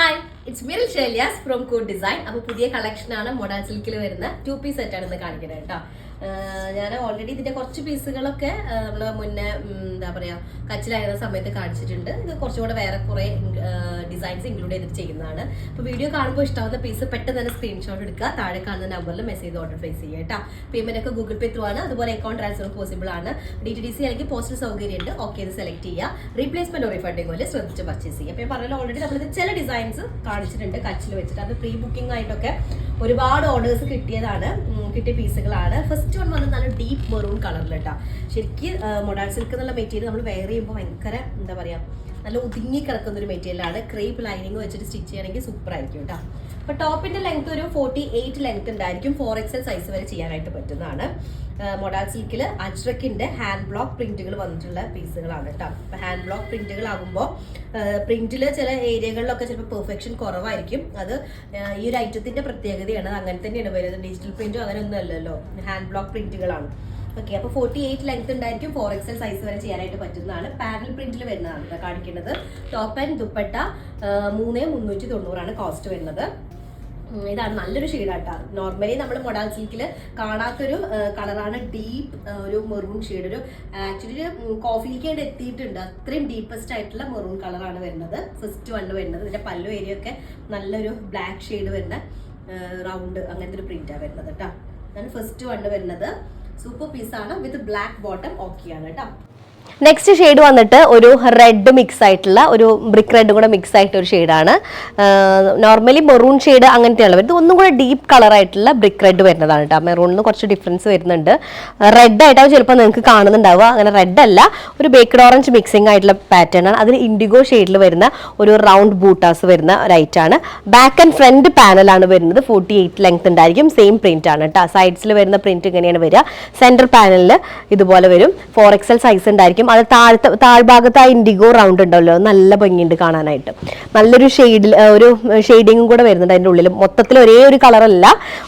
Hi, it's Miril Shelias from Code Design. അപ്പോൾ പുതിയ കളക്ഷനാണ് മോഡൽ സിൽക്കിൽ വരുന്ന 2 പീസ് സെറ്റാണ് ഇന്ന് കാണിക്കുന്നത് കേട്ടോ. ഞാൻ ഓൾറെഡി ഇതിന്റെ കുറച്ച് പീസുകളൊക്കെ നമ്മൾ മുന്നേ എന്താ പറയുക കച്ചിലായിരുന്ന സമയത്ത് കാണിച്ചിട്ടുണ്ട്. ഇത് കുറച്ചുകൂടെ വേറെ കുറേ ഡിസൈൻസ് ഇൻക്ലൂഡ് ചെയ്തിട്ട് ചെയ്യുന്നതാണ്. അപ്പോൾ വീഡിയോ കാണുമ്പോൾ ഇഷ്ടമാവുന്ന പീസ് പെട്ടെന്ന് തന്നെ സ്ക്രീൻഷോട്ട് എടുക്കുക, താഴെ കാണുന്ന നമ്പറിൽ മെസ്സേജ് ഓർഡർ പ്ലേസ് ചെയ്യുക കേട്ടോ. പേയ്മെന്റ് ഒക്കെ ഗൂഗിൾ പേ ത്രൂ ആണ്, അതുപോലെ അക്കൗണ്ട് ട്രാൻസ്ഫർ പോസിബിൾ ആണ്. DTDC അല്ലെങ്കിൽ പോസ്റ്റൽ സൗകര്യം ഉണ്ട്. ഓക്കെ ഇത് സെലക്ട് ചെയ്യുക. റീപ്ലേസ്മെന്റ് റീഫണ്ടിങ് പോലെ ശ്രദ്ധിച്ച് പർച്ചേസ് ചെയ്യുക. അപ്പോൾ ഞാൻ പറഞ്ഞാൽ ഓൾറെഡി നമ്മളിത് ചില ഡിസൈൻസ് കാണിച്ചിട്ടുണ്ട് കച്ചിൽ വെച്ചിട്ട്. അത് പ്രീ ബുക്കിംഗ് ആയിട്ടൊക്കെ ഒരുപാട് ഓർഡേഴ്സ് കിട്ടിയ പീസുകളാണ്. ഫസ്റ്റ് വൺ വന്ന് നല്ല ഡീപ്പ് മെറൂൺ കളറിൽ കേട്ടോ. ശരിക്കും മൊഡാൾ സിൽക്ക് എന്നുള്ള മെറ്റീരിയൽ നമ്മൾ വെയർ ചെയ്യുമ്പോൾ ഭയങ്കര എന്താ പറയുക നല്ല ഒതുങ്ങി കിടക്കുന്ന ഒരു മെറ്റീരിയലാണ്. ക്രേപ്പ് ലൈനിങ് വെച്ചിട്ട് സ്റ്റിച്ച് ചെയ്യണമെങ്കിൽ സൂപ്പർ ആയിരിക്കും കേട്ടോ. അപ്പോൾ ടോപ്പിന്റെ ലെങ്ത് ഒരു 48 ലെങ്ത് ഉണ്ടായിരിക്കും. 4XL സൈസ് വരെ ചെയ്യാനായിട്ട് പറ്റുന്നതാണ്. മൊഡാൾ സിൽക്കിൽ അജ്രക്കിന്റെ ഹാൻഡ് ബ്ലോക്ക് പ്രിന്റുകൾ വന്നിട്ടുള്ള പീസുകളാണ് കേട്ടോ. അപ്പോൾ ഹാൻഡ് ബ്ലോക്ക് പ്രിന്റുകൾ ആകുമ്പോൾ പ്രിന്റിൽ ചില ഏരിയകളിലൊക്കെ ചിലപ്പോൾ പെർഫെക്ഷൻ കുറവായിരിക്കും. അത് ഈ ഒരു ഐറ്റത്തിന്റെ പ്രത്യേകതയാണ്. അങ്ങനെ തന്നെയാണ് വരുന്നത്. ഡിജിറ്റൽ പ്രിന്റും അങ്ങനെ ഒന്നും അല്ലല്ലോ, ഹാൻഡ് ബ്ലോക്ക് പ്രിന്റുകളാണ്. ഓക്കെ, അപ്പോൾ 48 ലെങ്ത് ഉണ്ടായിരിക്കും. 4XL സൈസ് വരെ ചെയ്യാനായിട്ട് പറ്റുന്നതാണ്. പാനൽ പ്രിന്റിൽ വരുന്നതാണ് കാണിക്കുന്നത്. ടോപ്പ് ആൻഡ് ദുപ്പട്ട 3,390 കോസ്റ്റ് വരുന്നത്. ഇതാണ് നല്ലൊരു ഷെയ്ഡാട്ടാ. നോർമലി നമ്മൾ മൊഡാൾ സിൽക്കിൽ കാണാത്തൊരു കളറാണ്. ഡീപ്പ് ഒരു മെറൂൺ ഷെയ്ഡ്, ഒരു ആക്ച്വലി കോഫിയിലേക്ക് ആയിട്ട് എത്തിയിട്ടുണ്ട്. അത്രയും ഡീപ്പസ്റ്റ് ആയിട്ടുള്ള മെറൂൺ കളറാണ് വരുന്നത്. ഫസ്റ്റ് വണ്ണ് വരുന്നത്. ഇതിന്റെ പല്ലു ഏരിയ ഒക്കെ നല്ലൊരു ബ്ലാക്ക് ഷെയ്ഡ് വരുന്ന റൗണ്ട് അങ്ങനത്തെ ഒരു പ്രിന്റാണ് വരുന്നത് കേട്ടോ. അതാണ് ഫസ്റ്റ് വണ്ണ് വരുന്നത്. സൂപ്പർ പീസാണ് വിത്ത് ബ്ലാക്ക് ബോട്ടം. ഓക്കെയാണ് കേട്ടോ. നെക്സ്റ്റ് ഷെയ്ഡ് വന്നിട്ട് ഒരു റെഡ് മിക്സ് ആയിട്ടുള്ള ഒരു ബ്രിക്ക് റെഡും കൂടെ മിക്സ് ആയിട്ട് ഒരു ഷെയ്ഡാണ്. നോർമലി മെറൂൺ ഷെയ്ഡ് അങ്ങനത്തെയുള്ള വരുന്നത്. ഒന്നും കൂടെ ഡീപ്പ് കളർ ആയിട്ടുള്ള ബ്രിക്ക് റെഡ് വരുന്നതാണ് കേട്ടോ. മെറൂണിന് കുറച്ച് ഡിഫറൻസ് വരുന്നുണ്ട്. റെഡ് ആയിട്ടാവും ചിലപ്പോൾ നിങ്ങൾക്ക് കാണുന്നുണ്ടാവുക. അങ്ങനെ റെഡ് അല്ല, ഒരു ബേക്ക്ഡ് ഓറഞ്ച് മിക്സിംഗ് ആയിട്ടുള്ള പാറ്റേൺ ആണ്. അതിന് ഇൻഡിഗോ ഷെയ്ഡിൽ വരുന്ന ഒരു റൗണ്ട് ബൂട്ടാസ് വരുന്ന റൈറ്റാണ്. ബാക്ക് ആൻഡ് ഫ്രണ്ട് പാനലാണ് വരുന്നത്. 48 ലെങ്ത് ഉണ്ടായിരിക്കും. സെയിം പ്രിന്റ് ആണ് കേട്ടോ. സൈഡ്സിൽ വരുന്ന പ്രിന്റ് ഇങ്ങനെയാണ് വരിക. സെന്റർ പാനലിൽ ഇതുപോലെ വരും. 4XL സൈസ് ഉണ്ടായിരിക്കും. അത് താഴ്ഭാഗത്ത് ആ ഇൻഡിഗോ റൗണ്ട് ഉണ്ടല്ലോ, നല്ല ഭംഗിയുണ്ട് കാണാനായിട്ട്. നല്ലൊരു ഷെയ്ഡിൽ ഒരു ഷെയ്ഡിങ്ങും കൂടെ വരുന്നുണ്ട് അതിൻ്റെ ഉള്ളിൽ. മൊത്തത്തിൽ ഒരേ ഒരു കളറല്ല,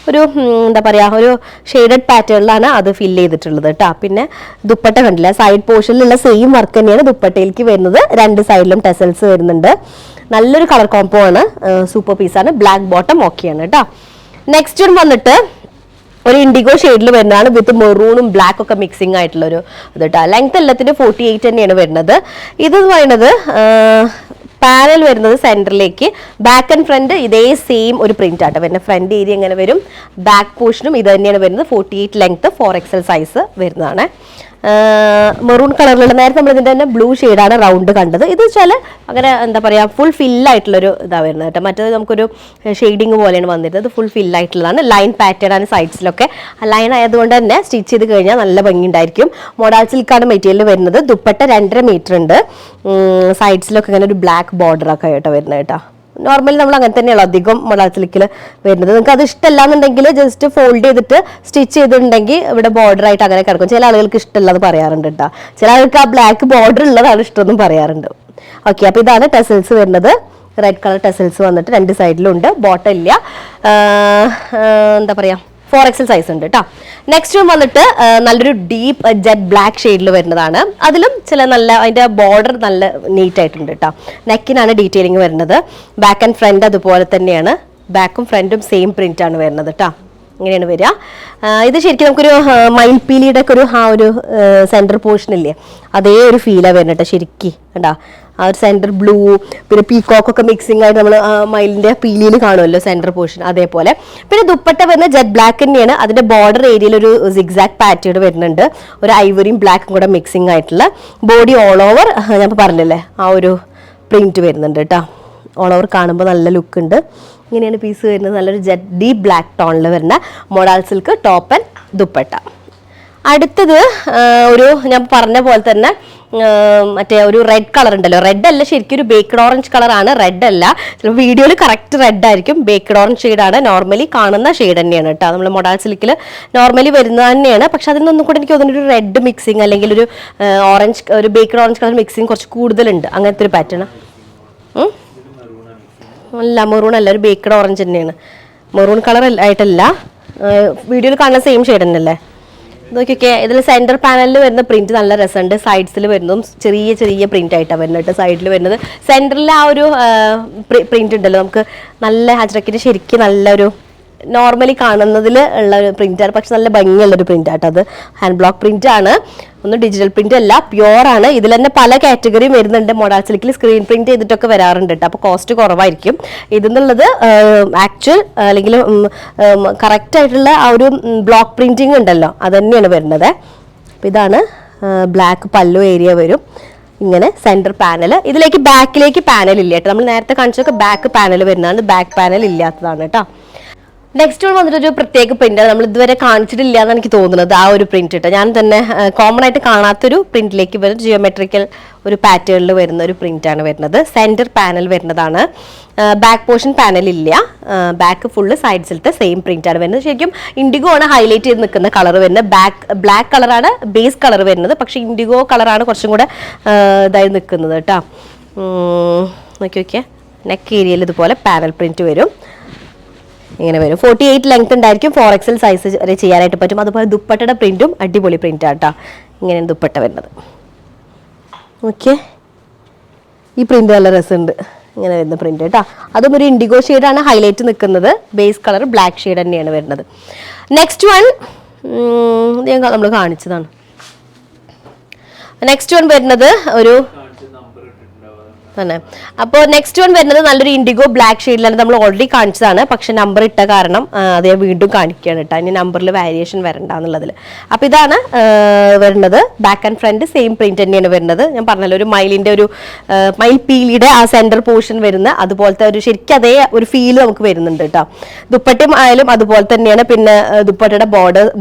ഒരു എന്താ പറയുക ഒരു ഷെയ്ഡഡ് പാറ്റേണിലാണ് അത് ഫില്ല് ചെയ്തിട്ടുള്ളത് കേട്ടോ. പിന്നെ ദുപ്പട്ട കണ്ടില്ല, സൈഡ് പോർഷനിലുള്ള സെയിം വർക്ക് തന്നെയാണ് ദുപ്പട്ടയിലേക്ക് വരുന്നത്. രണ്ട് സൈഡിലും ടെസൽസ് വരുന്നുണ്ട്. നല്ലൊരു കളർ കോംബോ ആണ്. സൂപ്പർ പീസാണ്. ബ്ലാക്ക് ബോട്ടം ഓക്കെയാണ് കേട്ടോ. നെക്സ്റ്റ് വന്നിട്ട് ഒരു ഇൻഡിഗോ ഷെയ്ഡിൽ വരുന്നതാണ്. വിത്ത് മെറൂണും ബ്ലാക്ക് ഒക്കെ മിക്സിംഗ് ആയിട്ടുള്ള ഒരു ഇത് കേട്ടോ. ലെങ്ത് എല്ലാത്തിൻ്റെ 48 തന്നെയാണ് വരുന്നത്. ഇത് പറയുന്നത് പാനൽ വരുന്നത് സെന്ററിലേക്ക്, ബാക്ക് ആൻഡ് ഫ്രണ്ട് ഇതേ സെയിം ഒരു പ്രിന്റ് ആട്ടോ വരുന്നത്. ഫ്രണ്ട് ഏരിയ ഇങ്ങനെ വരും, ബാക്ക് പോർഷനും ഇത് തന്നെയാണ് വരുന്നത്. 48 ലെങ്ത് 4XL സൈസ് വരുന്നതാണ്. മെറൂൺ കളറിലുള്ള നേരത്തെ നമ്മൾ ഇതിൻ്റെ തന്നെ ബ്ലൂ ഷെയ്ഡാണ് റൗണ്ട് കണ്ടത്. ഇത് വെച്ചാൽ അങ്ങനെ എന്താ പറയുക ഫുൾ ഫില്ലായിട്ടുള്ളൊരു ഇതാണ് വരുന്നത് കേട്ടോ. മറ്റേത് നമുക്കൊരു ഷെയ്ഡിങ് പോലെയാണ് വന്നിരുന്നത്. ഫുൾ ഫില്ലായിട്ടുള്ളതാണ്. ലൈൻ പാറ്റേൺ ആണ് സൈഡ്സിലൊക്കെ. ലൈൻ ആയതുകൊണ്ട് തന്നെ സ്റ്റിച്ച് ചെയ്ത് കഴിഞ്ഞാൽ നല്ല ഭംഗി ഉണ്ടായിരിക്കും. മോഡാൾ സിൽക്കാണ് മെറ്റീരിയൽ വരുന്നത്. ദുപ്പട്ട 2.5 മീറ്റർ ഉണ്ട്. സൈഡ്സിലൊക്കെ ഇങ്ങനെ ഒരു ബ്ലാക്ക് ബോർഡറൊക്കെ ആയിട്ട് വരുന്നത് കേട്ടോ. നോർമലി നമ്മൾ അങ്ങനെ തന്നെയാണ് അധികം മൊഡാൾ സിൽക്കിൽ വരുന്നത്. നിങ്ങൾക്ക് അത് ഇഷ്ടമല്ല എന്നുണ്ടെങ്കിൽ ജസ്റ്റ് ഫോൾഡ് ചെയ്തിട്ട് സ്റ്റിച്ച് ചെയ്തിട്ടുണ്ടെങ്കിൽ ഇവിടെ ബോർഡർ ആയിട്ട് അങ്ങനെ കിടക്കും. ചില ആളുകൾക്ക് ഇഷ്ടമുള്ളത് പറയാറുണ്ട് കേട്ടോ. ചില ആൾക്ക് ആ ബ്ലാക്ക് ബോർഡർ ഉള്ളതാണ് ഇഷ്ടമെന്നും പറയാറുണ്ട്. ഓക്കെ, അപ്പോൾ ഇതാണ് ടെസൽസ് വരുന്നത്. റെഡ് കളർ ടെസൽസ് വന്നിട്ട് രണ്ട് സൈഡിലുണ്ട്. ബോട്ടം ഇല്ല. എന്താ പറയുക 4XL സൈസ് ഉണ്ട് കേട്ടോ. നെക്സ്റ്റ് വന്നിട്ട് നല്ലൊരു ഡീപ്പ് ജെറ്റ് ബ്ലാക്ക് ഷെയ്ഡിൽ വരുന്നതാണ്. അതിലും ചില നല്ല അതിൻ്റെ ബോർഡർ നല്ല നീറ്റ് ആയിട്ടുണ്ട് കേട്ടോ. നെക്കിനാണ് ഡീറ്റെയിലിംഗ് വരുന്നത്. ബാക്ക് ആൻഡ് ഫ്രണ്ട് അതുപോലെ തന്നെയാണ്. ബാക്കും ഫ്രണ്ടും സെയിം പ്രിന്റ് ആണ് വരുന്നത് കേട്ടോ. ഇങ്ങനെയാണ് വരിക. ഇത് ശരിക്കും നമുക്കൊരു മയിൽപ്പീലിയുടെ ഒക്കെ ഒരു സെൻറ്റർ പോർഷൻ ഇല്ലേ, അതേ ഒരു ഫീലാണ് വരുന്നത് കേട്ടോ. ശരിക്കും കണ്ടാ ആ ഒരു സെൻറ്റർ ബ്ലൂ, പിന്നെ പീകോക്കൊക്കെ മിക്സിംഗ് ആയിട്ട് നമ്മൾ മയിലിൻ്റെ പീലിയിൽ കാണുമല്ലോ സെൻറ്റർ പോർഷൻ, അതേപോലെ. പിന്നെ ദുപ്പട്ട വരുന്ന ജെറ്റ് ബ്ലാക്ക് തന്നെയാണ്. അതിൻ്റെ ബോർഡർ ഏരിയയിൽ ഒരു സിഗ്സാക്ട് പാറ്റേൺ വരുന്നുണ്ട്. ഒരു ഐവറിയും ബ്ലാക്കും കൂടെ മിക്സിംഗ് ആയിട്ടുള്ള. ബോഡി ഓൾ ഓവർ ഞാൻ പറഞ്ഞല്ലേ ആ ഒരു പ്രിന്റ് വരുന്നുണ്ട് കേട്ടോ. ഓൾ ഓവർ കാണുമ്പോൾ നല്ല ലുക്ക് ഉണ്ട്. ഇങ്ങനെയാണ് പീസ് വരുന്നത്. നല്ലൊരു ജെറ്റ് ഡീപ്പ് ബ്ലാക്ക് ടോണിൽ വരുന്ന modal silk top and dupatta. അടുത്തത് ഒരു ഞാൻ പറഞ്ഞ പോലെ തന്നെ മറ്റേ ഒരു റെഡ് കളർ ഉണ്ടല്ലോ. റെഡ് അല്ല, ശരിക്കും ഒരു ബേക്ക്ഡ് ഓറഞ്ച് കളറാണ്. റെഡ് അല്ല, ചിലപ്പോൾ വീഡിയോയിൽ കറക്റ്റ് റെഡ് ആയിരിക്കും. ബേക്ക്ഡ് ഓറഞ്ച് ഷെയ്ഡാണ്. നോർമലി കാണുന്ന ഷെയ്ഡ് തന്നെയാണ് കേട്ടോ. നമ്മൾ മൊഡാൾ സിൽക്കിൽ നോർമലി വരുന്നത് തന്നെയാണ്. പക്ഷെ അതിനൊന്നും കൂടെ എനിക്ക് തോന്നുന്നു ഒരു റെഡ് മിക്സിങ് അല്ലെങ്കിൽ ഒരു ഓറഞ്ച്, ഒരു ബേക്ക്ഡ് ഓറഞ്ച് കളർ മിക്സിങ് കുറച്ച് കൂടുതലുണ്ട്. അങ്ങനത്തെ ഒരു പാറ്റേൺ അല്ല, മെറൂൺ അല്ല, ഒരു ബേക്ക്ഡ് ഓറഞ്ച് തന്നെയാണ്. മെറൂൺ കളർ ആയിട്ടല്ല. വീഡിയോയിൽ കാണുന്ന സെയിം ഷെയ്ഡ് തന്നെയല്ലേ. നോക്കിയൊക്കെ ഇതിൽ സെന്റർ പാനലിൽ വരുന്ന പ്രിന്റ് നല്ല രസമുണ്ട്. സൈഡ്സിൽ വരുന്നതും ചെറിയ ചെറിയ പ്രിന്റ് ആയിട്ടാണ് വരുന്നത്. സൈഡിൽ വരുന്നത് സെന്ററിൽ ആ ഒരു പ്രിന്റ് ഉണ്ടല്ലോ, നമുക്ക് നല്ല അജ്രക്കിന്റെ ശരിക്കും നല്ലൊരു നോർമലി കാണുന്നതിൽ ഉള്ള ഒരു പ്രിന്റാണ്, പക്ഷെ നല്ല ഭംഗിയുള്ളൊരു പ്രിന്റ് ആട്ടോ. അത് ഹാൻഡ് ബ്ലോക്ക് പ്രിന്റ് ആണ്, ഒന്നും ഡിജിറ്റൽ പ്രിന്റ് അല്ല, പ്യുവർ ആണ്. ഇതിൽ തന്നെ പല കാറ്റഗറിയും വരുന്നുണ്ട്. മോഡൽ സിൽക്കിൽ സ്ക്രീൻ പ്രിന്റ് ചെയ്തിട്ടൊക്കെ വരാറുണ്ട് കേട്ടോ, അപ്പോൾ കോസ്റ്റ് കുറവായിരിക്കും. ഇതെന്നുള്ളത് ആക്ച്വൽ അല്ലെങ്കിൽ കറക്റ്റ് ആയിട്ടുള്ള ആ ഒരു ബ്ലോക്ക് പ്രിന്റിങ് ഉണ്ടല്ലോ, അത് തന്നെയാണ് വരുന്നത്. അപ്പം ഇതാണ് ബ്ലാക്ക് പല്ലു ഏരിയ വരും. ഇങ്ങനെ സെന്റർ പാനൽ. ഇതിലേക്ക് ബാക്കിലേക്ക് പാനൽ ഇല്ല കേട്ടോ, നമ്മൾ നേരത്തെ കാണിച്ചൊക്കെ ബാക്ക് പാനൽ വരുന്നതാണ്, ബാക്ക് പാനൽ ഇല്ലാത്തതാണ് കേട്ടോ. നെക്സ്റ്റ് വൺ വന്നിട്ട് ഒരു പ്രത്യേക പ്രിന്റ് നമ്മൾ ഇതുവരെ കാണിച്ചിട്ടില്ല എന്ന് എനിക്ക് തോന്നുന്നത്. ആ ഒരു പ്രിന്റ് ഇട്ടോ ഞാൻ തന്നെ കോമൺ ആയിട്ട് കാണാത്തൊരു പ്രിന്റിലേക്ക് വരും. ജിയോമെട്രിക്കൽ ഒരു പാറ്റേണിൽ വരുന്ന ഒരു പ്രിന്റ് ആണ് വരുന്നത്. സെന്റർ പാനൽ വരുന്നതാണ്. ബാക്ക് പോർഷൻ പാനൽ ഇല്ല, ബാക്ക് ഫുള്ള് സൈഡ്സിലത്തെ സെയിം പ്രിന്റ് ആണ് വരുന്നത്. ശരിക്കും ഇൻഡിഗോ ആണ് ഹൈലൈറ്റ് ചെയ്ത് നിൽക്കുന്ന കളർ വരുന്നത്. ബ്ലാക്ക് കളറാണ് ബേസ് കളർ വരുന്നത്, പക്ഷെ ഇൻഡിഗോ കളറാണ് കുറച്ചും കൂടെ ഇതായി നിൽക്കുന്നത് കേട്ടോ. നോക്കി നെക്ക് ഏരിയയിൽ ഇതുപോലെ പാനൽ പ്രിന്റ് വരും. ഇങ്ങനെ വരും. 48 ലെങ്ത് ഉണ്ടായിരിക്കും. 4XL സൈസ് വരെ ചെയ്യാനായിട്ട് പറ്റും. അതുപോലെ ദുപ്പട്ടയുടെ പ്രിന്റും അടിപൊളി പ്രിന്റ് ആട്ടോ. ഇങ്ങനെയാണ് ദുപ്പട്ട വരുന്നത്. ഓക്കെ, ഈ പ്രിന്റ് നല്ല രസമുണ്ട്. ഇങ്ങനെ വരുന്ന പ്രിന്റ് കേട്ടോ. അതും ഒരു ഇൻഡിഗോ ഷെയ്ഡാണ് ഹൈലൈറ്റ് നിൽക്കുന്നത്. ബേസ് കളർ ബ്ലാക്ക് ഷെയ്ഡ് തന്നെയാണ് വരുന്നത്. നെക്സ്റ്റ് വൺ നമ്മൾ കാണിച്ചതാണ്. നെക്സ്റ്റ് വൺ വരുന്നത് ഒരു തന്നെ. അപ്പോൾ നെക്സ്റ്റ് വൺ വരുന്നത് നല്ലൊരു ഇൻഡിഗോ ബ്ലാക്ക് ഷെയ്ഡിലാണ്. നമ്മൾ ഓൾറെഡി കാണിച്ചതാണ്, പക്ഷെ നമ്പർ ഇട്ട കാരണം അത് വീണ്ടും കാണിക്കുകയാണ് കേട്ടോ. ഇനി നമ്പറിൽ വേരിയേഷൻ വരണ്ട എന്നുള്ളതിൽ. അപ്പോൾ ഇതാണ് വരുന്നത്. Back and front same print തന്നെയാണ് വരുന്നത്. ഞാൻ പറഞ്ഞല്ലോ, ഒരു മയിലിൻ്റെ ഒരു മയിൽ പീലിയുടെ ആ സെന്റർ പോർഷൻ വരുന്ന അതുപോലത്തെ ഒരു ശരിക്കും അതേ ഒരു ഫീൽ നമുക്ക് വരുന്നുണ്ട് കേട്ടോ. ദുപ്പട്ടയും ആയാലും അതുപോലെ തന്നെയാണ്. പിന്നെ ദുപ്പട്ടയുടെ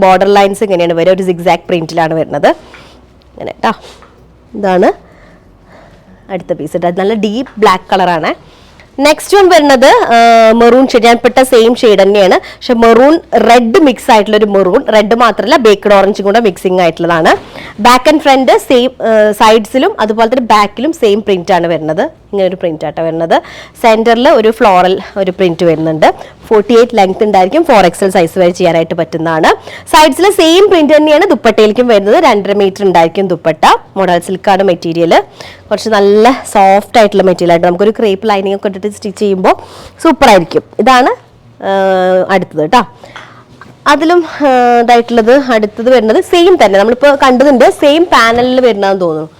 ബോർഡർ ലൈൻസ് ഇങ്ങനെയാണ് വരിക, ഒരു സിഗ്സാക്ട് പ്രിന്റിലാണ് വരുന്നത്. ഇങ്ങനെ കേട്ടോ. ഇതാണ് അടുത്ത പീസ് ഇട്ട് നല്ല ഡീപ്പ് ബ്ലാക്ക് കളറാണ്. നെക്സ്റ്റ് വൺ വരുന്നത് മെറൂൺ ഷെയ്ഡ്. ഞാൻ പെട്ട സെയിം ഷെയ്ഡ് തന്നെയാണ്, പക്ഷെ മെറൂൺ റെഡ് മിക്സ് ആയിട്ടുള്ള ഒരു മെറൂൺ. റെഡ് മാത്രമല്ല, ബേക്ക്ഡ് ഓറഞ്ചും കൂടെ മിക്സിംഗ് ആയിട്ടുള്ളതാണ്. ബാക്ക് ആൻഡ് ഫ്രണ്ട് സെയിം, സൈഡ്സിലും അതുപോലെ തന്നെ ബാക്കിലും സെയിം പ്രിന്റ് ആണ് വരുന്നത്. ഇങ്ങനെ ഒരു പ്രിന്റ് ആട്ടോ വരുന്നത്. സെന്ററിൽ ഒരു ഫ്ലോറൽ ഒരു പ്രിന്റ് വരുന്നുണ്ട്. 48 ലെങ്ത് ഉണ്ടായിരിക്കും. 4XL സൈസ് വരെ ചെയ്യാനായിട്ട് പറ്റുന്നതാണ്. സൈഡ്സിൽ സെയിം പ്രിന്റ് തന്നെയാണ് ദുപ്പട്ടയിലേക്കും വരുന്നത്. 2.5 മീറ്റർ ഉണ്ടായിരിക്കും ദുപ്പട്ട. Model സിൽക്കാണ് material. കുറച്ച് നല്ല സോഫ്റ്റ് ആയിട്ടുള്ള മെറ്റീരിയൽ ആയിട്ട് നമുക്കൊരു ക്രേപ്പ് ലൈനിങ് ഒക്കെ ഇട്ടിട്ട് സ്റ്റിച്ച് ചെയ്യുമ്പോൾ സൂപ്പർ ആയിരിക്കും. ഇതാണ് അടുത്തത് കേട്ടോ. അതിലും ഇതായിട്ടുള്ളത് അടുത്തത് വരുന്നത് സെയിം തന്നെ, നമ്മളിപ്പോൾ കണ്ടതിൻ്റെ സെയിം പാനലിൽ വരുന്നതെന്ന് തോന്നുന്നു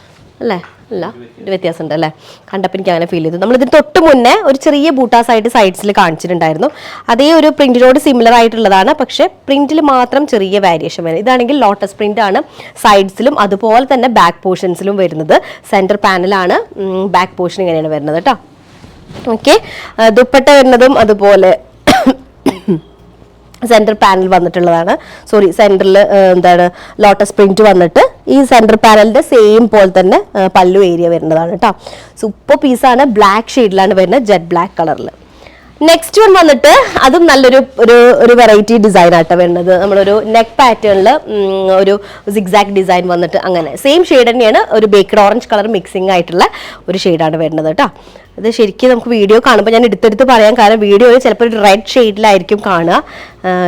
അല്ലേ? അല്ല, ഒരു വ്യത്യാസം ഉണ്ട് അല്ലേ? കണ്ടപ്പോൾ എനിക്ക് അങ്ങനെ ഫീൽ ചെയ്തു. നമ്മളിതിന് തൊട്ട് മുന്നേ ഒരു ചെറിയ ബൂട്ടാസായിട്ട് സൈഡ്സിൽ കാണിച്ചിട്ടുണ്ടായിരുന്നു. അതേ ഒരു പ്രിന്റിനോട് സിമിലർ ആയിട്ടുള്ളതാണ്, പക്ഷേ പ്രിന്റിൽ മാത്രം ചെറിയ വേരിയേഷൻ വരും. ഇതാണെങ്കിൽ ലോട്ടസ് പ്രിന്റ് ആണ് സൈഡ്സിലും അതുപോലെ തന്നെ ബാക്ക് പോർഷൻസിലും വരുന്നത്. സെന്റർ പാനലാണ്, ബാക്ക് പോർഷൻ ഇങ്ങനെയാണ് വരുന്നത് കേട്ടോ. ഓക്കെ, ദുപ്പട്ട വരുന്നതും അതുപോലെ സെൻറ്റർ പാനൽ വന്നിട്ടുള്ളതാണ്. സോറി, സെൻറ്ററിൽ എന്താണ് ലോട്ടസ് പ്രിന്റ് വന്നിട്ട് ഈ സെൻറ്റർ പാനലിൻ്റെ സെയിം പോലെ തന്നെ പല്ലു ഏരിയ വരുന്നതാണ് കേട്ടോ. സൂപ്പർ പീസാണ്. ബ്ലാക്ക് ഷെയ്ഡിലാണ് വരുന്നത്, ജെറ്റ് ബ്ലാക്ക് കളറിൽ. നെക്സ്റ്റ് വൺ വന്നിട്ട് അതും നല്ലൊരു ഒരു വെറൈറ്റി ഡിസൈൻ ആട്ടോ വരുന്നത്. നമ്മളൊരു നെക്ക് പാറ്റേണിൽ ഒരു സിഗ്സാക്ട് ഡിസൈൻ വന്നിട്ട് അങ്ങനെ സെയിം ഷെയ്ഡ് തന്നെയാണ്. ഒരു ബേക്ക്ഡ് ഓറഞ്ച് കളർ മിക്സിംഗ് ആയിട്ടുള്ള ഒരു ഷെയ്ഡാണ് വരുന്നത് കേട്ടോ. ഇത് ശരിക്കും നമുക്ക് വീഡിയോ കാണുമ്പോൾ ഞാൻ എടുത്തെടുത്ത് പറയാൻ കാരണം വീഡിയോയിൽ ചിലപ്പോൾ ഒരു റെഡ് ഷെയ്ഡിലായിരിക്കും കാണുക.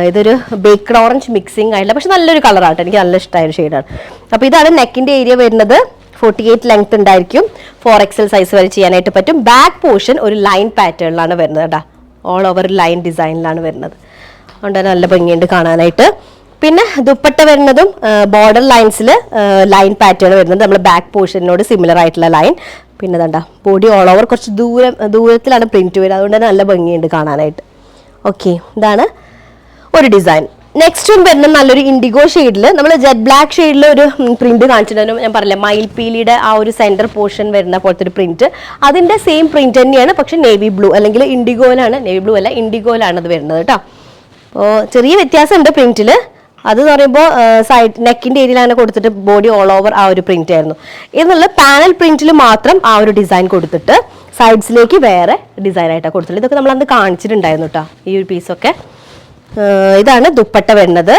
ഇതൊരു ബേക്ക്ഡ് ഓറഞ്ച് മിക്സിംഗ് ആയിട്ടില്ല, പക്ഷെ നല്ലൊരു കളറാട്ടോ. എനിക്ക് നല്ല ഇഷ്ടമായ ഒരു ഷെയ്ഡാണ്. അപ്പോൾ ഇതാണ് നെക്കിൻ്റെ ഏരിയ വരുന്നത്. 48 ലെങ്ത് ഉണ്ടായിരിക്കും. 4XL സൈസ് വരെ ചെയ്യാനായിട്ട് പറ്റും. ബാക്ക് പോർഷൻ ഒരു ലൈൻ പാറ്റേണിലാണ് വരുന്നത് കേട്ടോ. ഓൾ ഓവർ ലൈൻ ഡിസൈനിലാണ് വരുന്നത്. അതുകൊണ്ട് തന്നെ നല്ല ഭംഗിയുണ്ട് കാണാനായിട്ട്. പിന്നെ ദുപ്പട്ട വരുന്നതും ബോർഡർ ലൈൻസിൽ ലൈൻ പാറ്റേൺ വരുന്നത് നമ്മൾ ബാക്ക് പോർഷനോട് സിമിലർ ആയിട്ടുള്ള ലൈൻ. പിന്നെ ഇതാ ബോഡി ഓൾ ഓവർ കുറച്ച് ദൂരത്തിലാണ് പ്രിന്റ് വരുന്നത്. അതുകൊണ്ട് തന്നെ നല്ല ഭംഗിയുണ്ട് കാണാനായിട്ട്. ഓക്കെ, ഇതാണ് ഒരു ഡിസൈൻ. നെക്സ്റ്റ് വൺ വരുന്നത് നല്ലൊരു ഇൻഡിഗോ ഷെയ്ഡിൽ നമ്മൾ ജെറ്റ് ബ്ലാക്ക് ഷെയ്ഡിൽ ഒരു പ്രിന്റ് കാണിച്ചിട്ടുണ്ടായിരുന്നു. ഞാൻ പറഞ്ഞില്ലേ, മയിൽപീലിയുടെ ആ ഒരു സെന്റർ പോർഷൻ വരുന്ന പോലത്തെ ഒരു പ്രിന്റ്. അതിന്റെ സെയിം പ്രിന്റ് തന്നെയാണ്, പക്ഷെ നേവി ബ്ലൂ അല്ലെങ്കിൽ ഇൻഡിഗോയിലാണ്. നേവി ബ്ലൂ അല്ല, ഇൻഡിഗോയിലാണ് അത് വരുന്നത് കേട്ടോ. അപ്പോൾ ചെറിയ വ്യത്യാസമുണ്ട് പ്രിന്റിൽ. അതെന്ന് പറയുമ്പോൾ സൈഡ് നെക്കിന്റെ ഏരിയയിലാണ് കൊടുത്തിട്ട് ബോഡി ഓൾ ഓവർ ആ ഒരു പ്രിന്റ് ആയിരുന്നു. എന്നുള്ള പാനൽ പ്രിന്റിൽ മാത്രം ആ ഒരു ഡിസൈൻ കൊടുത്തിട്ട് സൈഡ്സിലേക്ക് വേറെ ഡിസൈൻ ആയിട്ടാണ് കൊടുത്തിട്ടുള്ളത്. ഇതൊക്കെ നമ്മൾ അന്ന് കാണിച്ചിട്ടുണ്ടായിരുന്നു കേട്ടോ, ഈ ഒരു പീസൊക്കെ. ഇതാണ് ദുപ്പട്ട വരുന്നത്.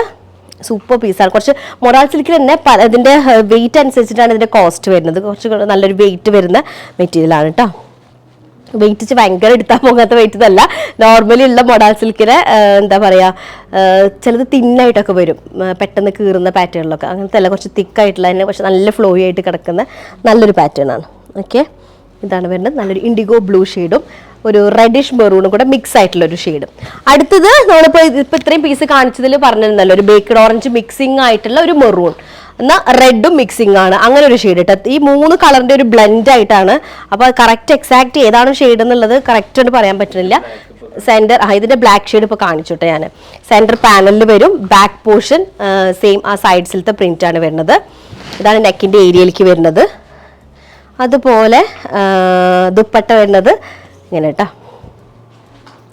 സൂപ്പർ പീസാണ്. കുറച്ച് മൊറാൽ സിൽക്കിൽ തന്നെ ഇതിൻ്റെ വെയിറ്റ് അനുസരിച്ചിട്ടാണ് ഇതിൻ്റെ കോസ്റ്റ് വരുന്നത്. കുറച്ച് നല്ലൊരു വെയിറ്റ് വരുന്ന മെറ്റീരിയലാണ് കേട്ടോ. വെയിറ്റ് ഭയങ്കര എടുത്താൽ പോകാത്ത വെയിറ്റ് ഇതല്ല, നോർമലി ഉള്ള മൊഡാൾ സിൽക്കിന് എന്താ പറയുക ചിലത് തിന്നായിട്ടൊക്കെ വരും, പെട്ടെന്ന് കീറുന്ന പാറ്റേണിലൊക്കെ. അങ്ങനത്തെ അല്ല, കുറച്ച് തിക്കായിട്ടുള്ള തന്നെ പക്ഷെ നല്ല ഫ്ലോയി ആയിട്ട് കിടക്കുന്ന നല്ലൊരു പാറ്റേൺ ആണ്. ഓക്കെ, ഇതാണ് വരുന്നത്. നല്ലൊരു ഇൻഡിഗോ ബ്ലൂ ഷെയ്ഡും ഒരു റെഡിഷ് മെറൂണും കൂടെ മിക്സ് ആയിട്ടുള്ള ഒരു ഷെയ്ഡ്. അടുത്തത് നമ്മളിപ്പോൾ ഇത്രയും പീസ് കാണിച്ചതിൽ പറഞ്ഞിരുന്നല്ലോ, ഒരു ബേക്ക്ഡ് ഓറഞ്ച് മിക്സിംഗ് ആയിട്ടുള്ള ഒരു മെറൂൺ, എന്നാൽ റെഡും മിക്സിംഗ് ആണ്, അങ്ങനെ ഒരു ഷെയ്ഡ് ഇട്ടത്. ഈ 3 കളറിന്റെ ഒരു ബ്ലെൻഡ് ആയിട്ടാണ്. അപ്പോൾ കറക്റ്റ് എക്സാക്ട് ഏതാണ് ഷെയ്ഡ് എന്നുള്ളത് കറക്റ്റ് ആയിട്ട് പറയാൻ പറ്റുന്നില്ല. സെന്റർ ഇതിന്റെ ബ്ലാക്ക് ഷെയ്ഡ് ഇപ്പോൾ കാണിച്ചോട്ടെ ഞാൻ. സെന്റർ പാനലിൽ വരും, ബാക്ക് പോർഷൻ സെയിം ആ സൈഡ്സിലത്തെ പ്രിന്റ് ആണ് വരുന്നത്. ഇതാണ് നെക്കിന്റെ ഏരിയയിലേക്ക് വരുന്നത്. അതുപോലെ ദുപ്പട്ട വരുന്നത് ഇങ്ങനെ കേട്ടോ,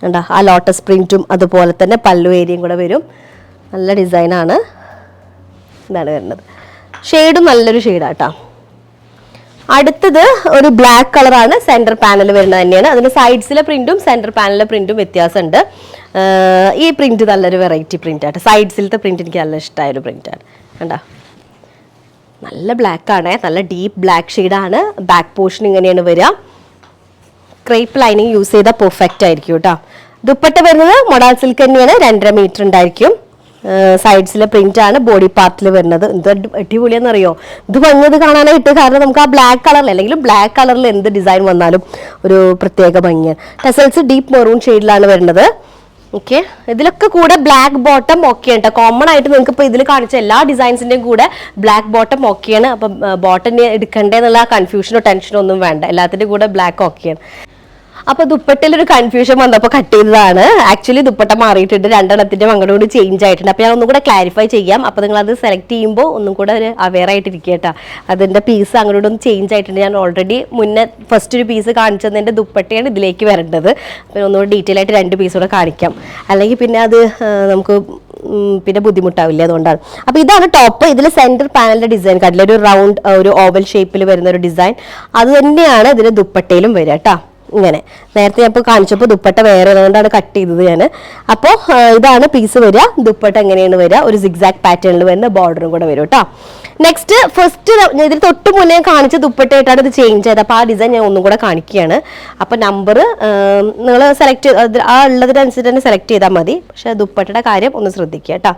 കണ്ടോ ആ ലോട്ടസ് പ്രിന്റും അതുപോലെ തന്നെ പല്ലു ഏരിയയും കൂടെ വരും. നല്ല ഡിസൈനാണ്. ഇതാണ് വരുന്നത്. ഷെയ്ഡും നല്ലൊരു ഷെയ്ഡാട്ടോ. അടുത്തത് ഒരു ബ്ലാക്ക് കളറാണ്, സെന്റർ പാനൽ വരുന്നത് തന്നെയാണ്. അതിന് സൈഡ്സിലെ പ്രിന്റും സെന്റർ പാനലിലെ പ്രിന്റും വ്യത്യാസമുണ്ട്. ഈ പ്രിന്റ് നല്ലൊരു വെറൈറ്റി പ്രിന്റ് ആട്ടോ. സൈഡ്സിലത്തെ പ്രിന്റ് എനിക്ക് നല്ല ഇഷ്ടമായ ഒരു പ്രിന്റാണ്. കണ്ടോ നല്ല ബ്ലാക്ക് ആണ്, നല്ല ഡീപ്പ് ബ്ലാക്ക് ഷെയ്ഡാണ്. ബാക്ക് പോർഷൻ ഇങ്ങനെയാണ് വരിക. ക്രേപ്പ് ലൈനിങ് യൂസ് ചെയ്താൽ പെർഫെക്റ്റ് ആയിരിക്കും കേട്ടോ. ദുപ്പട്ട വരുന്നത് മൊഡാൾ സിൽക്ക് തന്നെയാണ്, 2.5 മീറ്റർ ഉണ്ടായിരിക്കും. സൈഡ്സിലെ പ്രിന്റ് ആണ് ബോഡി പാർട്ടിൽ വരുന്നത്. എന്ത് അടിപൊളിയാണെന്നറിയോ, ഇത് ഭംഗിയത് കാണാനായിട്ട്. കാരണം നമുക്ക് ആ ബ്ലാക്ക് കളറിൽ അല്ലെങ്കിൽ ബ്ലാക്ക് കളറിൽ എന്ത് ഡിസൈൻ വന്നാലും ഒരു പ്രത്യേക ഭംഗിയാണ്. ടെസൽസ് ഡീപ്പ് മെറൂൺ ഷെയ്ഡിലാണ് വരുന്നത്. ഓക്കെ, ഇതിലൊക്കെ കൂടെ ബ്ലാക്ക് ബോട്ടം ഓക്കെയാണ് കേട്ടോ. കോമൺ ആയിട്ട് നിങ്ങൾക്ക് ഇപ്പോൾ ഇതിൽ കാണിച്ച എല്ലാ ഡിസൈൻസിന്റെയും കൂടെ ബ്ലാക്ക് ബോട്ടം ഓക്കെയാണ്. അപ്പം ബോട്ടം എടുക്കണ്ടേന്നുള്ള കൺഫ്യൂഷനോ ടെൻഷനോ ഒന്നും വേണ്ട, എല്ലാത്തിൻ്റെയും കൂടെ ബ്ലാക്ക് ഓക്കെയാണ്. അപ്പൊ ദുപ്പട്ടയിൽ ഒരു കൺഫ്യൂഷൻ വന്നപ്പോൾ കട്ട് ചെയ്തതാണ്. ആക്ച്വലി ദുപ്പട്ട മാറിയിട്ടുണ്ട്, 2 എണ്ണത്തിന്റെ അങ്ങോട്ട് കൂടി ചേഞ്ച് ആയിട്ടുണ്ട്. അപ്പൊ ഞാൻ ഒന്നും കൂടെ ക്ലാരിഫൈ ചെയ്യാം. അപ്പൊ നിങ്ങൾ അത് സെലക്ട് ചെയ്യുമ്പോൾ ഒന്നും കൂടെ ഒരു അവെയർ ആയിട്ടിരിക്കുക കേട്ടോ. അതിന്റെ പീസ് അങ്ങോട്ട് ഒന്ന് ചേഞ്ച് ആയിട്ടുണ്ട്. ഞാൻ ഓൾറെഡി മുന്നേ ഫസ്റ്റ് ഒരു പീസ് കാണിച്ചതിന്റെ ദുപ്പട്ടയാണ് ഇതിലേക്ക് വരേണ്ടത്. അപ്പൊ ഒന്നുകൂടെ ഡീറ്റെയിൽ ആയിട്ട് 2 പീസ് കൂടെ കാണിക്കാം, അല്ലെങ്കിൽ പിന്നെ അത് നമുക്ക് പിന്നെ ബുദ്ധിമുട്ടാവില്ല. അതുകൊണ്ടാണ്. അപ്പൊ ഇതാണ് ടോപ്പ്. ഇതിൽ സെന്റർ പാനലിന്റെ ഡിസൈൻ കണ്ടില്ല, ഒരു റൗണ്ട് ഒരു ഓവൽ ഷേപ്പിൽ വരുന്ന ഒരു ഡിസൈൻ, അത് തന്നെയാണ് ഇതിന്റെ ദുപ്പട്ടയിലും വരിക കേട്ടോ. ഇങ്ങനെ നേരത്തെ ഞാൻ ഇപ്പോൾ കാണിച്ചപ്പോൾ ദുപ്പട്ട വേറെ അതുകൊണ്ടാണ് കട്ട് ചെയ്തത് ഞാൻ. അപ്പോൾ ഇതാണ് പീസ് വരിക. ദുപ്പട്ട എങ്ങനെയാണ് വരിക, ഒരു സിഗ്സാക് പാറ്റേണിൽ വരുന്ന ബോർഡറും കൂടെ വരും കേട്ടോ. നെക്സ്റ്റ് ഫസ്റ്റ് ഇതിൽ തൊട്ട് മുന്നേ കാണിച്ച ദുപ്പട്ടയായിട്ടാണ് ഇത് ചേഞ്ച് ചെയ്തത്. അപ്പോൾ ആ ഡിസൈൻ ഞാൻ ഒന്നും കൂടെ കാണിക്കുകയാണ്. അപ്പോൾ നമ്പർ നിങ്ങൾ സെലക്ട് ആ ഉള്ളതിനനുസരിച്ച് തന്നെ സെലക്ട് ചെയ്താൽ മതി. പക്ഷേ ദുപ്പട്ടയുടെ കാര്യം ഒന്ന് ശ്രദ്ധിക്കുക കേട്ടോ.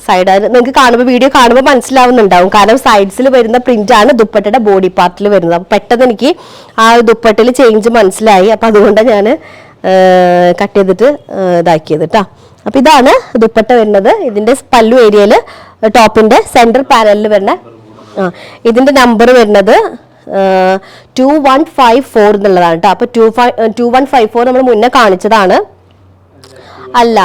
സൈഡ് നിങ്ങൾക്ക് കാണുമ്പോൾ വീഡിയോ കാണുമ്പോൾ മനസ്സിലാവുന്നുണ്ടാവും, കാരണം സൈഡ്സിൽ വരുന്ന പ്രിന്റ് ആണ് ദുപ്പട്ടയുടെ ബോഡി പാർട്ടിൽ വരുന്നത്. അപ്പം പെട്ടെന്ന് എനിക്ക് ആ ദുപ്പട്ടയിൽ ചേഞ്ച് മനസ്സിലായി. അപ്പം അതുകൊണ്ടാണ് ഞാൻ കട്ട് ചെയ്തിട്ട് ഇതാക്കിയത് കേട്ടോ. അപ്പം ഇതാണ് ദുപ്പട്ട വരുന്നത്. ഇതിന്റെ പല്ലു ഏരിയയിൽ ടോപ്പിന്റെ സെന്റർ പാനലിൽ വരുന്ന ഇതിന്റെ നമ്പർ വരുന്നത് 2154 എന്നുള്ളതാണ് കേട്ടോ. അപ്പൊ 2154 നമ്മൾ മുന്നേ കാണിച്ചതാണ്. അല്ല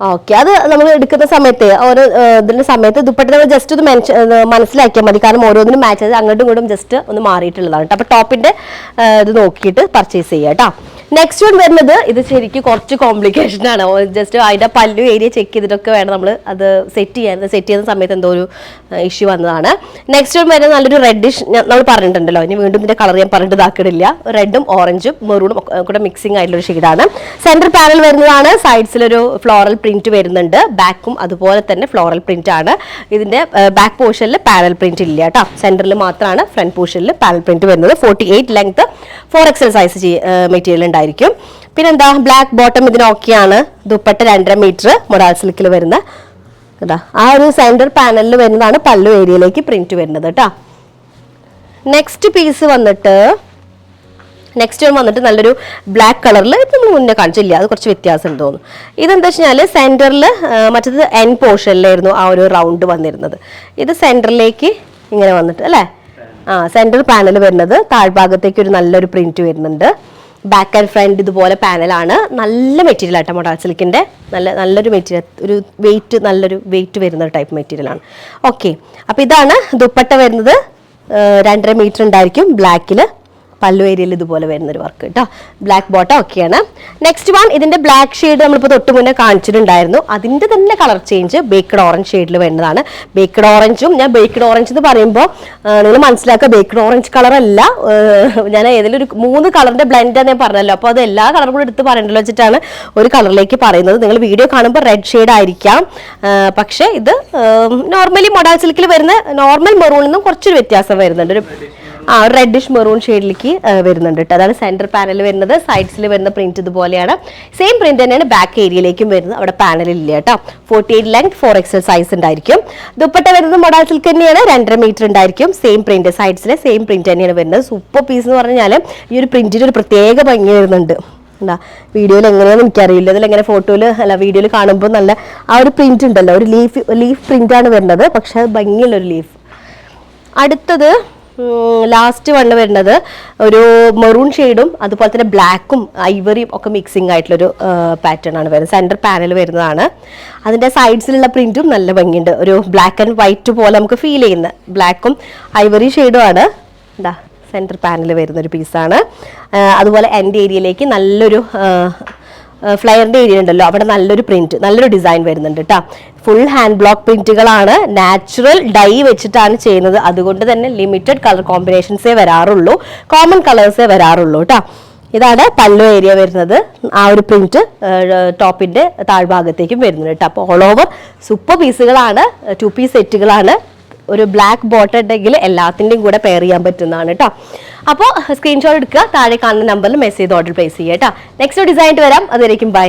ഓക്കെ, അത് നമ്മൾ എടുക്കുന്ന സമയത്ത് ഓരോ ഇതിന്റെ സമയത്ത് ദുപ്പട്ട നമ്മൾ ജസ്റ്റ് ഒന്ന് മനസ്സിലാക്കിയാൽ മതി, കാരണം ഓരോന്നിനും മാച്ച് ചെയ്ത് അങ്ങോട്ടും ഇങ്ങോട്ടും ജസ്റ്റ് ഒന്ന് മാറിയിട്ടുള്ളതാണ് കേട്ടോ. അപ്പൊ ടോപ്പിന്റെ ഇത് നോക്കിയിട്ട് പർച്ചേസ് ചെയ്യുക കേട്ടോ. നെക്സ്റ്റ് വൺ വരുന്നത് ഇത് ശരിക്കും കുറച്ച് കോംപ്ലിക്കേഷൻ ആണ്. ജസ്റ്റ് അതിന്റെ പല്ലു ഏരിയ ചെക്ക് ചെയ്തിട്ടൊക്കെ വേണം നമ്മൾ അത് സെറ്റ് ചെയ്യുന്ന സമയത്ത് എന്തോ ഒരു ഇഷ്യൂ വന്നതാണ്. നെക്സ്റ്റ് വൺ വരുന്നത് നല്ലൊരു റെഡിഷ്, നമ്മൾ പറഞ്ഞിട്ടുണ്ടല്ലോ, ഇനി വീണ്ടും ഇതിന്റെ കളർ ഞാൻ പറഞ്ഞിട്ട് ഇതാക്കിയിട്ടില്ല. റെഡും ഓറഞ്ചും മെറൂണും കൂടെ മിക്സിംഗ് ആയിട്ടുള്ള ഒരു ഷെയ്ഡാണ്. സെന്റർ പാനൽ വരുന്നതാണ്. സൈഡ്സിലൊരു ഫ്ലോറൽ പ്രിന്റ് വരുന്നുണ്ട്. ബാക്കും അതുപോലെ തന്നെ ഫ്ലോറൽ പ്രിന്റ് ആണ്. ഇതിന്റെ ബാക്ക് പോർഷനിൽ പാനൽ പ്രിന്റ് ഇല്ല കേട്ടോ. സെന്ററിൽ മാത്രമാണ് ഫ്രണ്ട് പോർഷനിൽ പാനൽ പ്രിന്റ് വരുന്നത്. 48 ലെങ്ത് 4XL സൈസ് മെറ്റീരിയൽ ഉണ്ടായിരിക്കും. പിന്നെന്താ ബ്ലാക്ക് ബോട്ടം ഇതിന് ഓക്കെയാണ്. ദുപ്പട്ട 2.5 മീറ്റർ മൊഡാൾ സിൽക്കിൽ വരുന്ന ആ ഒരു സെന്റർ പാനലിൽ വരുന്നതാണ് പല്ലു ഏരിയയിലേക്ക് പ്രിന്റ് വരുന്നത് കേട്ടോ. നെക്സ്റ്റ് പീസ് വന്നിട്ട് നല്ലൊരു ബ്ലാക്ക് കളറിൽ ഇത് നമ്മൾ മുന്നേ കാണിച്ചില്ല, അത് കുറച്ച് വ്യത്യാസം തോന്നുന്നു. ഇതെന്താ വെച്ചാൽ സെന്ററിൽ മറ്റേത് എൻ പോർഷനിലായിരുന്നു ആ ഒരു റൗണ്ട് വന്നിരുന്നത്. ഇത് സെന്ററിലേക്ക് ഇങ്ങനെ വന്നിട്ട് അല്ലേ, സെന്റർ പാനൽ വരുന്നത്. താഴ്ഭാഗത്തേക്ക് ഒരു നല്ലൊരു പ്രിന്റ് വരുന്നുണ്ട്. ബാക്ക് ആൻഡ് ഫ്രണ്ട് ഇതുപോലെ പാനലാണ്. നല്ല മെറ്റീരിയൽ ആട്ടോ മൊഡാൾ സിൽക്കിന്റെ, നല്ലൊരു മെറ്റീരിയൽ, ഒരു നല്ലൊരു വെയിറ്റ് വരുന്ന ടൈപ്പ് മെറ്റീരിയലാണ്. ഓക്കെ, അപ്പൊ ഇതാണ് ദുപ്പട്ട വരുന്നത്. 2.5 മീറ്റർ ഉണ്ടായിരിക്കും. ബ്ലാക്കിൽ പല്ലു ഏരിയയിൽ ഇതുപോലെ വരുന്നൊരു വർക്ക് കേട്ടോ. ബ്ലാക്ക് ബോട്ടം ഒക്കെയാണ്. നെക്സ്റ്റ് വൺ ഇതിന്റെ ബ്ലാക്ക് ഷെയ്ഡ് നമ്മളിപ്പോൾ തൊട്ട് മുന്നേ കാണിച്ചിട്ടുണ്ടായിരുന്നു. അതിന്റെ തന്നെ കളർ ചേഞ്ച് ബേക്ക്ഡ് ഓറഞ്ച് ഷെയ്ഡിൽ വരുന്നതാണ്. ബേക്ക്ഡ് ഓറഞ്ചും, ഞാൻ ബേക്ക്ഡ് ഓറഞ്ച് എന്ന് പറയുമ്പോൾ നിങ്ങൾ മനസ്സിലാക്കുക, ബേക്ക്ഡ് ഓറഞ്ച് കളർ അല്ല, ഞാൻ ഏതെങ്കിലും ഒരു 3 കളറിന്റെ ബ്ലെൻഡ് ഞാൻ പറഞ്ഞല്ലോ. അപ്പോൾ അത് എല്ലാ കളറും കൂടെ എടുത്ത് പറയണ്ടല്ലോ വെച്ചിട്ടാണ് ഒരു കളറിലേക്ക് പറയുന്നത്. നിങ്ങൾ വീഡിയോ കാണുമ്പോൾ റെഡ് ഷെയ്ഡ് ആയിരിക്കാം, പക്ഷേ ഇത് നോർമലി മൊഡാൾ സിൽക്കിൽ വരുന്ന നോർമൽ മെറൂണിൽ നിന്നും കുറച്ചൊരു വ്യത്യാസം വരുന്നുണ്ട്. റെഡിഷ് മെറൂൺ ഷെയ്ഡിലേക്ക് വരുന്നുണ്ട് കേട്ടോ. അതാണ് സെന്റർ പാനൽ വരുന്നത്. സൈഡ്സിൽ വരുന്ന പ്രിന്റ് ഇതുപോലെയാണ്. സെയിം പ്രിന്റ് തന്നെയാണ് ബാക്ക് ഏരിയയിലേക്കും വരുന്നത്. അവിടെ പാനലിൽ ഇല്ല കേട്ടോ. 48 ലെങ്ത് 4XL സൈസ് ഉണ്ടായിരിക്കും. ദുപ്പട്ട വരുന്നത് മൊഡാൾ സിൽക്ക് തന്നെയാണ്. 2.5 മീറ്റർ ഉണ്ടായിരിക്കും. സെയിം പ്രിന്റ്, സൈഡ്സിലെ സെയിം പ്രിന്റ് തന്നെയാണ് വരുന്നത്. സൂപ്പർ പീസ് എന്ന് പറഞ്ഞാൽ ഈ ഒരു പ്രിന്റിന് ഒരു പ്രത്യേക ഭംഗി വരുന്നുണ്ട്. എന്താ വീഡിയോയിൽ എങ്ങനെയാണെന്ന് എനിക്കറിയില്ല. അതിലെങ്ങനെ ഫോട്ടോയിൽ അല്ല വീഡിയോയിൽ കാണുമ്പോൾ നല്ല ആ ഒരു പ്രിന്റ് ഉണ്ടല്ലോ, ഒരു ലീഫ് പ്രിന്റാണ് വരുന്നത്. പക്ഷെ അത് ഭംഗിയുള്ളൊരു ലീഫ്. അടുത്തത് ലാസ്റ്റ് വണ്ണ് വരുന്നത് ഒരു മെറൂൺ ഷെയ്ഡും അതുപോലെ തന്നെ ബ്ലാക്കും ഐവറിയും ഒക്കെ മിക്സിംഗ് ആയിട്ടുള്ളൊരു പാറ്റേൺ ആണ് വരുന്നത്. സെൻറ്റർ പാനൽ വരുന്നതാണ്. അതിൻ്റെ സൈഡ്സിലുള്ള പ്രിന്റും നല്ല ഭംഗിയുണ്ട്. ഒരു ബ്ലാക്ക് ആൻഡ് വൈറ്റ് പോലെ നമുക്ക് ഫീൽ ചെയ്യുന്ന ബ്ലാക്കും ഐവറി ഷെയ്ഡും ആണ്. എന്താ സെൻറ്റർ പാനൽ വരുന്നൊരു പീസാണ്. അതുപോലെ എൻ്റെ ഏരിയയിലേക്ക് നല്ലൊരു ഫ്ലയറിൻ്റെ ഏരിയ ഉണ്ടല്ലോ, അവിടെ നല്ലൊരു പ്രിന്റ്, നല്ലൊരു ഡിസൈൻ വരുന്നുണ്ട് കേട്ടോ. ഫുൾ ഹാൻഡ് ബ്ലോക്ക് പ്രിന്റുകളാണ്. നാച്ചുറൽ ഡൈ വെച്ചിട്ടാണ് ചെയ്യുന്നത്. അതുകൊണ്ട് തന്നെ ലിമിറ്റഡ് കളർ കോമ്പിനേഷൻസേ വരാറുള്ളൂ, കോമൺ കളേഴ്സേ വരാറുള്ളൂ കേട്ടോ. ഇതാണ് പല്ലു ഏരിയ വരുന്നത്. ആ ഒരു പ്രിന്റ് ടോപ്പിന്റെ താഴ്ഭാഗത്തേക്കും വരുന്നുണ്ട് കേട്ടോ. അപ്പോൾ ഓൾ ഓവർ സൂപ്പർ പീസുകളാണ്, 2 പീസ് സെറ്റുകളാണ്. ഒരു ബ്ലാക്ക് ബോട്ടം ഉണ്ടെങ്കിൽ എല്ലാത്തിൻ്റെയും കൂടെ പെയർ ചെയ്യാൻ പറ്റുന്നതാണ് കേട്ടോ. അപ്പോൾ സ്ക്രീൻഷോട്ട് എടുക്കുക, താഴെ കാണുന്ന നമ്പറിൽ മെസ്സേജ് ഓർഡർ പ്ലേസ് ചെയ്യുക കേട്ടോ. നെക്സ്റ്റ് ഡിസൈൻ വരാം. അതുവരേക്കും ബൈ.